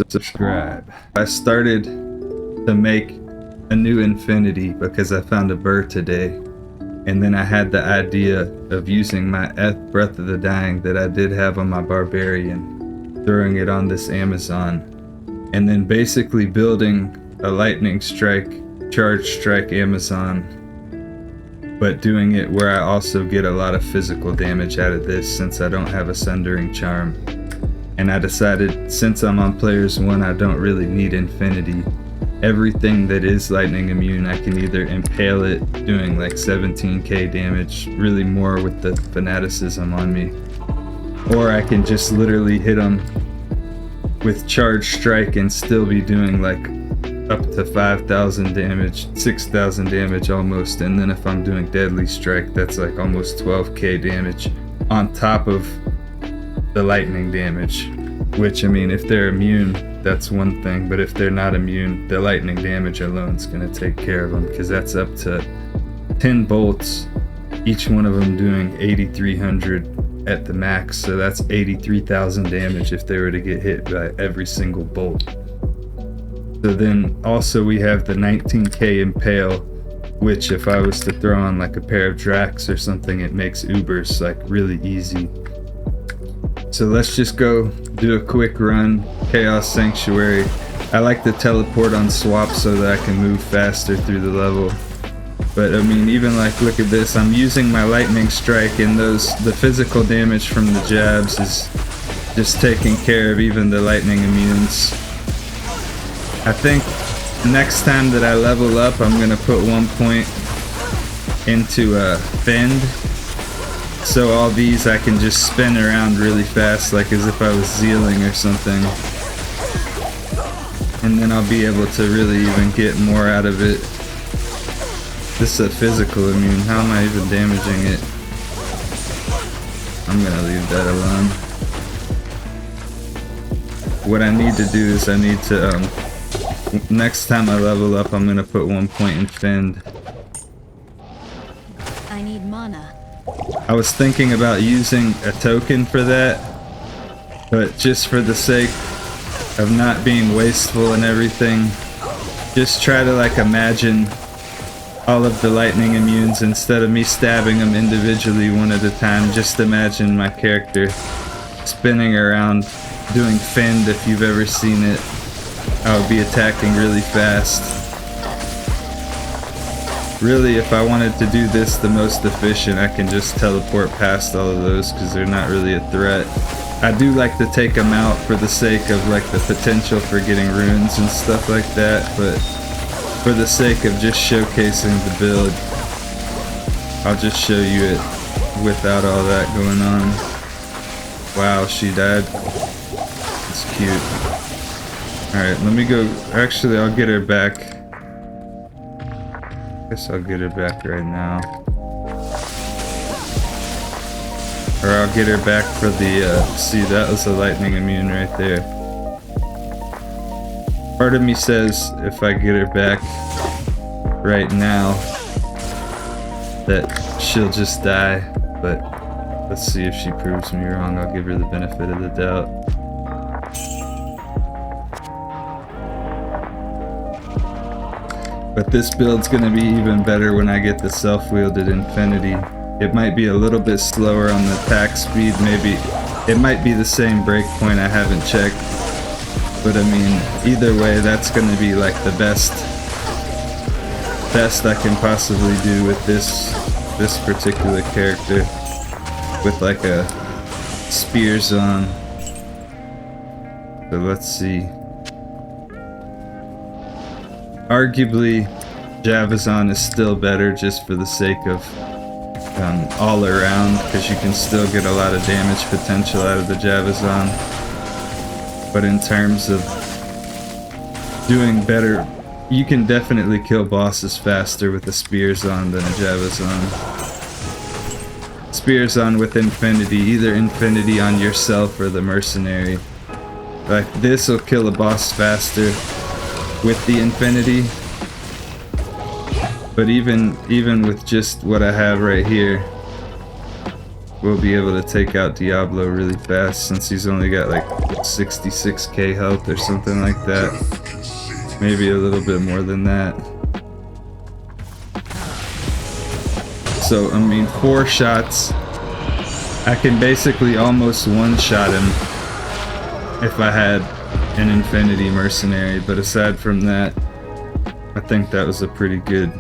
subscribe. I started to make a new infinity because I found a burr today, and then I had the idea of using my Breath of the Dying that I did have on my barbarian, throwing it on this Amazon, and then basically building a lightning strike, charge strike Amazon, but doing it where I also get a lot of physical damage out of this since I don't have a sundering charm. And I decided, since I'm on players 1, I don't really need infinity. Everything that is lightning immune, I can either impale it, doing like 17k damage, really more with the fanaticism on me, or I can just literally hit them with charge strike and still be doing like up to 5,000 damage, 6,000 damage almost. And then if I'm doing deadly strike, that's like almost 12k damage on top of the lightning damage, which, I mean, if they're immune, that's one thing, but if they're not immune, the lightning damage alone is going to take care of them, because that's up to 10 bolts, each one of them doing 8,300 at the max, so that's 83,000 damage if they were to get hit by every single bolt. So then also we have the 19k impale, which if I was to throw on like a pair of Drax or something, it makes Ubers like really easy. So let's just go do a quick run. Chaos Sanctuary. I like to teleport on swap so that I can move faster through the level. But I mean, even like, look at this. I'm using my lightning strike, and the physical damage from the jabs is just taking care of even the lightning immunes. I think next time that I level up, I'm gonna put 1 point into Fend. So all these I can just spin around really fast, like as if I was Zealing or something. And then I'll be able to really even get more out of it. This is a physical immune. How am I even damaging it? I'm gonna leave that alone. What I need to do is I need to, next time I level up, I'm gonna put 1 point in Fend. I need mana. I was thinking about using a token for that, but just for the sake of not being wasteful and everything, just try to like imagine all of the lightning immunes instead of me stabbing them individually one at a time. Just imagine my character spinning around doing Fend. If you've ever seen it, I would be attacking really fast. Really, if I wanted to do this the most efficient, I can just teleport past all of those because they're not really a threat. I do like to take them out for the sake of like the potential for getting runes and stuff like that, but for the sake of just showcasing the build, I'll just show you it without all that going on. Wow, she died. It's cute. Alright, let me go. Actually, I'll get her back. Guess I'll get her back right now. Or I'll get her back for the, see, that was a lightning immune right there. Part of me says if I get her back right now that she'll just die, but let's see if she proves me wrong. I'll give her the benefit of the doubt. But this build's gonna be even better when I get the self-wielded infinity. It might be a little bit slower on the attack speed, maybe it might be the same breakpoint, I haven't checked. But I mean, either way, that's gonna be like the best I can possibly do with this particular character, with like a spears on. So let's see. Arguably, Javazon is still better just for the sake of all around, because you can still get a lot of damage potential out of the Javazon. But in terms of doing better, you can definitely kill bosses faster with the spears on than a Javazon. Spears on with infinity, either infinity on yourself or the mercenary. Like this will kill a boss faster with the infinity, but even with just what I have right here, we'll be able to take out Diablo really fast since he's only got like 66k health or something like that. Maybe a little bit more than that. So, I mean, 4 shots. I can basically almost one-shot him if I had an Infinity Mercenary, but aside from that, I think that was a pretty good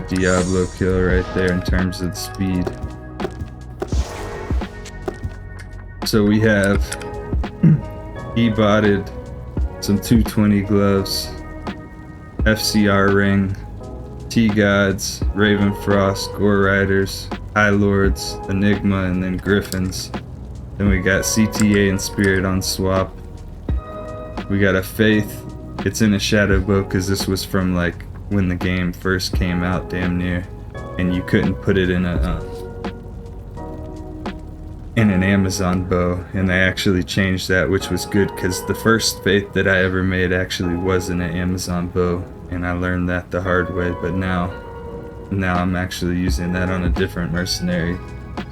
Diablo kill right there in terms of speed. So we have e-botted some 220 gloves, FCR ring, T-Gods, Ravenfrost, Gore Riders, High Lords, Enigma, and then Griffins. Then we got CTA and Spirit on swap. We got a Faith. It's in a shadow bow because this was from like when the game first came out, damn near, and you couldn't put it in an Amazon bow, and they actually changed that, which was good because the first Faith that I ever made actually was in an Amazon bow, and I learned that the hard way. But now I'm actually using that on a different mercenary.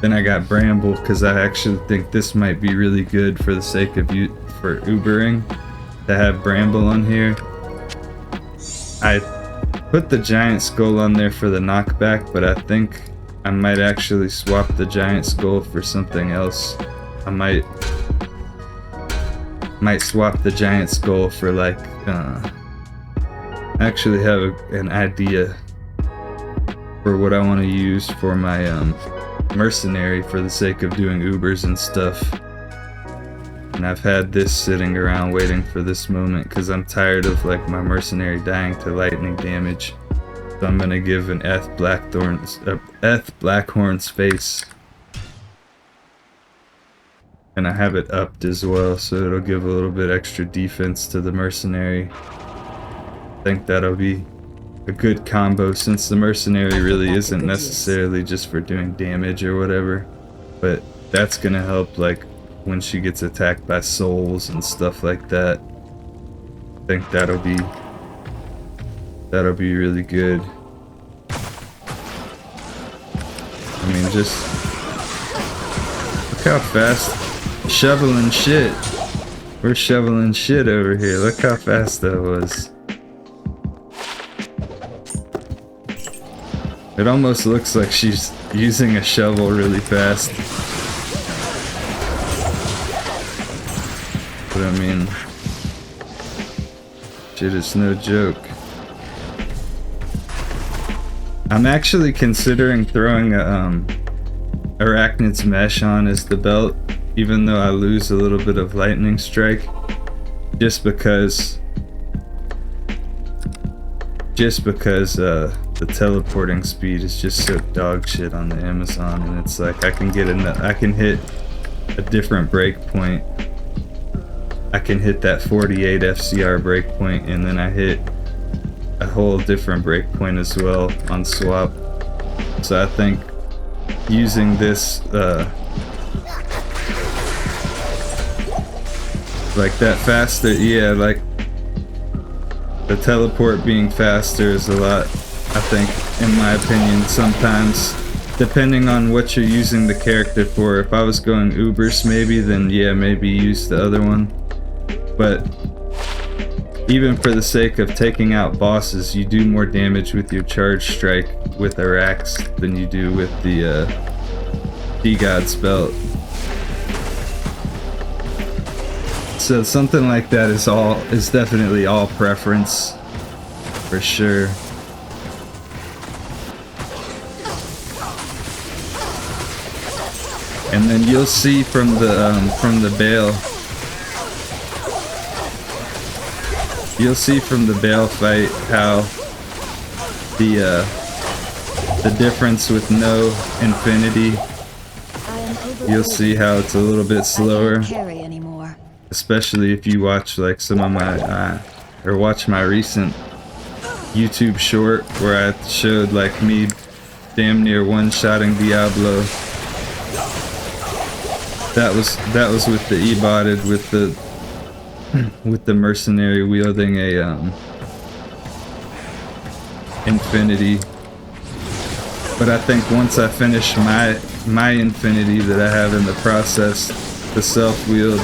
Then I got Bramble because I actually think this might be really good for the sake of for Ubering to have Bramble on here. I put the Giant Skull on there for the knockback, but I think I might actually swap the Giant Skull for something else. I might swap the Giant Skull for like I actually have an idea for what I want to use for my mercenary for the sake of doing Ubers and stuff. And I've had this sitting around waiting for this moment because I'm tired of like my mercenary dying to lightning damage. So I'm gonna give an Blackhorn's face, and I have it upped as well, so it'll give a little bit extra defense to the mercenary. I think that'll be a good combo since the mercenary really isn't necessarily just for doing damage or whatever, but that's gonna help like when she gets attacked by souls and stuff like that. I think that'll be really good. I mean, just look how fast shoveling shit. We're shoveling shit over here. Look how fast that was. It almost looks like she's using a shovel really fast. But I mean, shit is no joke. I'm actually considering throwing a Arachnid's Mesh on as the belt, even though I lose a little bit of Lightning Strike, just because the teleporting speed is just so dog shit on the Amazon, and it's like I can hit a different breakpoint. I can hit that 48 FCR breakpoint, and then I hit a whole different breakpoint as well on swap. So I think using this like that faster, yeah, like the teleport being faster is a lot, I think, in my opinion, sometimes, depending on what you're using the character for. If I was going Ubers maybe, then yeah, maybe use the other one. But even for the sake of taking out bosses, you do more damage with your charge strike with Arax than you do with the D-God's belt. So something like that is definitely all preference, for sure. And then you'll see from the Bale. You'll see from the Bale fight how the difference with no infinity. You'll see how it's a little bit slower, especially if you watch like some of my or watch my recent YouTube short where I showed like me damn near one-shotting Diablo. That was with the e-botted with the mercenary wielding a infinity. But I think once I finish my infinity that I have in the process, the self-wield,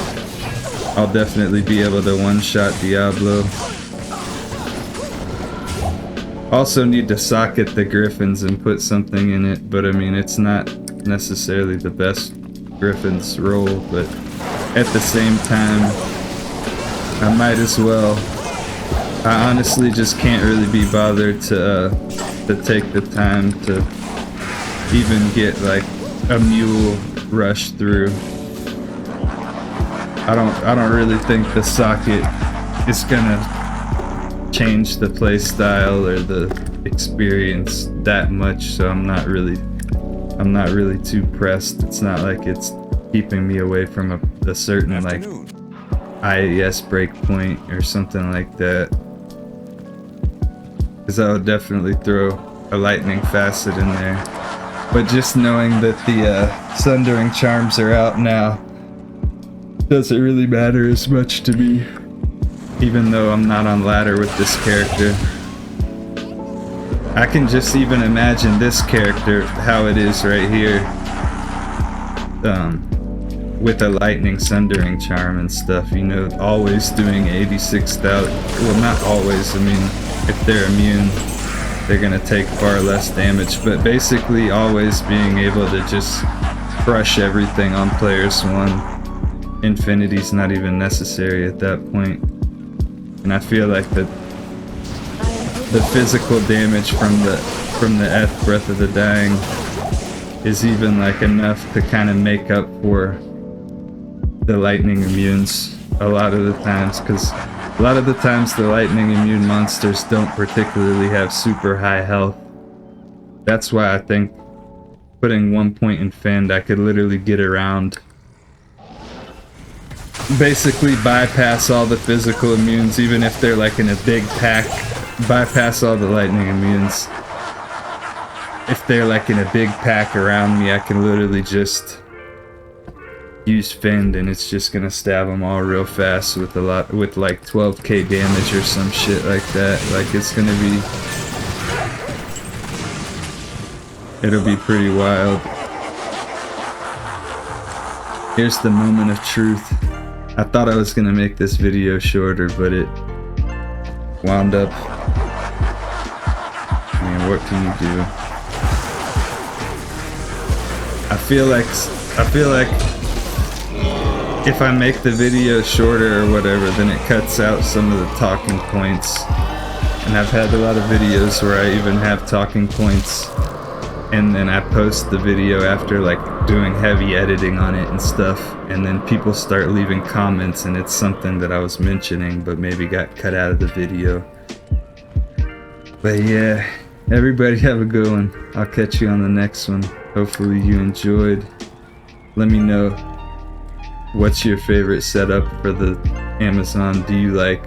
I'll definitely be able to one-shot Diablo. Also need to socket the griffins and put something in it, but I mean, it's not necessarily the best griffins roll, but at the same time, I might as well. I honestly just can't really be bothered to take the time to even get like a mule rush through. I don't really think the socket is gonna change the play style or the experience that much, so I'm not really too pressed. It's not like it's keeping me away from a certain like IAS breakpoint or something like that, because I would definitely throw a lightning facet in there. But just knowing that the sundering charms are out now doesn't really matter as much to me, even though I'm not on ladder with this character. I can just even imagine this character, how it is right here, with a lightning sundering charm and stuff, you know, always doing 86,000, well, not always, I mean, if they're immune, they're gonna take far less damage, but basically always being able to just crush everything on players one. Infinity's not even necessary at that point. And I feel like the physical damage from the F Breath of the Dying is even like enough to kind of make up for the lightning immunes a lot of the times, because a lot of the times the lightning immune monsters don't particularly have super high health. That's why I think putting 1 point in Fend, I could literally get around, basically bypass all the physical immunes, even if they're like in a big pack, bypass all the lightning immunes. If they're like in a big pack around me, I can literally just use Fend and it's just gonna stab them all real fast with like 12k damage or some shit like that. Like, it's gonna be, it'll be pretty wild. Here's the moment of truth. I thought I was gonna make this video shorter, but it wound up, I mean, what can you do? I feel like if I make the video shorter or whatever, then it cuts out some of the talking points. And I've had a lot of videos where I even have talking points and then I post the video after like doing heavy editing on it and stuff, and then people start leaving comments and it's something that I was mentioning but maybe got cut out of the video. But yeah, everybody have a good one. I'll catch you on the next one. Hopefully you enjoyed. Let me know, what's your favorite setup for the Amazon? Do you like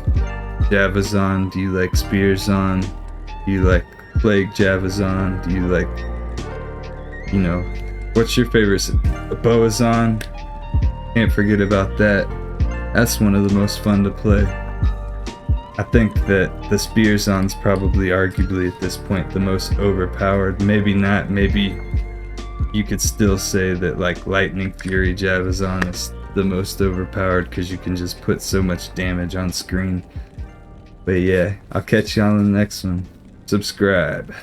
Javazon? Do you like Spearzon? Do you like Plague Javazon? Do you like, you know, what's your favorite? Boazon? Can't forget about that. That's one of the most fun to play. I think that the Spearzon's probably arguably at this point the most overpowered. Maybe not, maybe you could still say that like Lightning Fury Javazon is the most overpowered because you can just put so much damage on screen. But yeah, I'll catch you on the next one. Subscribe.